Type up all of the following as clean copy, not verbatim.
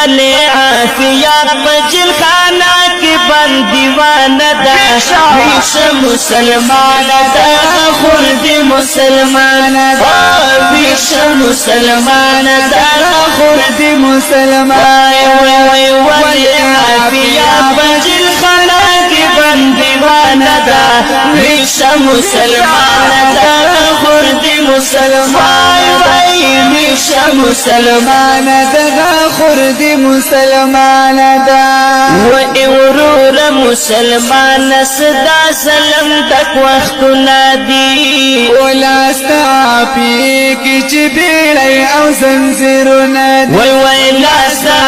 ولی عافیہ پجل خانہ کی بندیوان دا ویش مسلمان دا خرد مسلمان دا ویش مسلمان دا خرد مسلمان ولی عافیہ پجل خانہ کی بندیوان دا ویش مسلمان دا خرد مسلمان ویش مسلمان دا خرد مسلمان دا و اورور مسلمان صدا سلام تک وقت نادی ولاستا پی کی چبیڑی او زنزیر نادی ویلاستا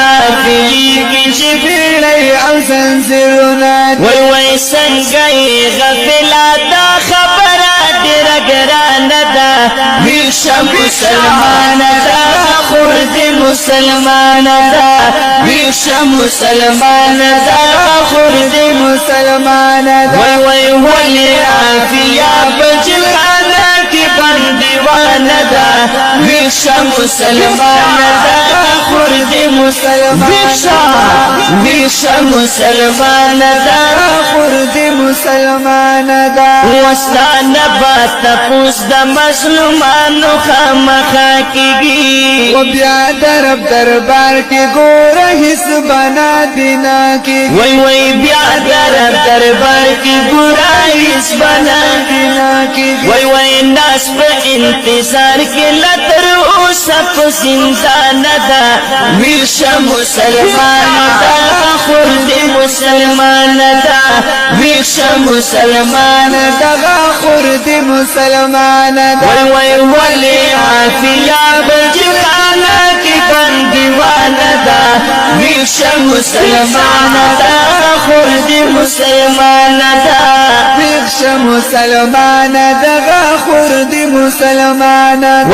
پی کی چبیڑی او زنزیر نادی وی سنگئی غفلا دا خبرات رگران دا ویش مسلمان دا خرد مسلمان دا ویش مسلمان دا خرد مسلمان دا ولی عافیہ بجل خانہ کی بندیوان دا ویش مسلمان دا خرد مسلمان ویش مسلمان دا خرد مسلمان دا وستان بات پوس دا مسلمانو خامخا کیگی و بیا درب دربار کی گورا حس بنا دینا کی وی بیا دربار کی گورا حس بنا دینا کی وی ناس پہ انتظار کی لتر اوسف زندان دا ویش مسلمان دا خرد مسلمان دا ویش مسلمان دا خرد مسلمان دا ولی عافیہ بجلانہ کی بندیوان دا ویش مسلمان دا خرد مسلمان دا ویش مسلمان دا خرد مسلمان دا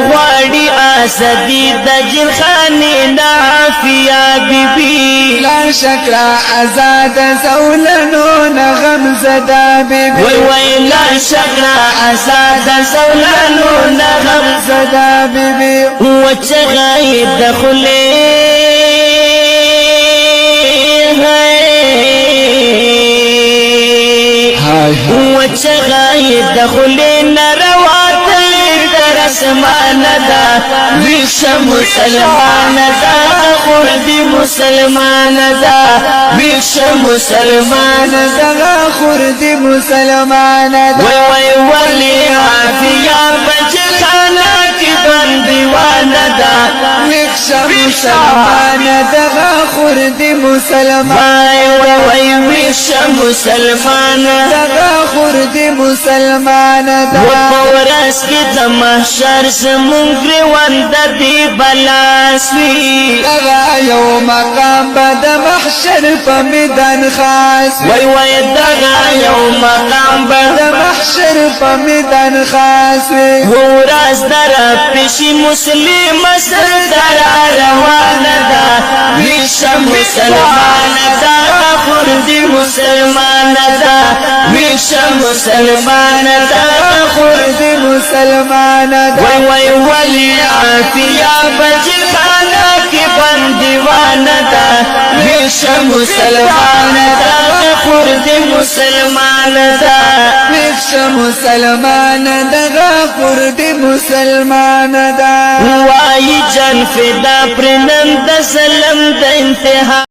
غواړي اسدی د جلخانی عافیہ بی بی لا شکلا آزاد زولنو نغم زدا بی بی لا شکلا آزاد زولنو نغم زدا بی بی وچغای دخلی وچغای دخلی نروات اسمان دا ویش مسلمان دا خرد مسلمان دا ویش مسلمان دا خرد مسلمان دا ولی عافیہ بجلانہ کی بندیوان دا ویش مسلمان دا خرد مسلمان ویش مسلمان دا خرد مسلمان دا وپورس کی محشر زمون گریوان دا دی بلاسوی دغا یو مقام بد محشر پا میدان خاص دغا یو مقام بد محشر پا میدان خاص راز در پیشی مسلم سر در روان دا ویش مسلمان دا خرد مسلمان دا ویش مسلمان دا خرد مسلمان دا ولی عافیہ بجلانہ کی بندیوان دا ویش مسلمان دا خرد مسلمان دا ویش مسلمان دا خرد مسلمان دا وائی جان فدا پرنم دا سلم دا انتہا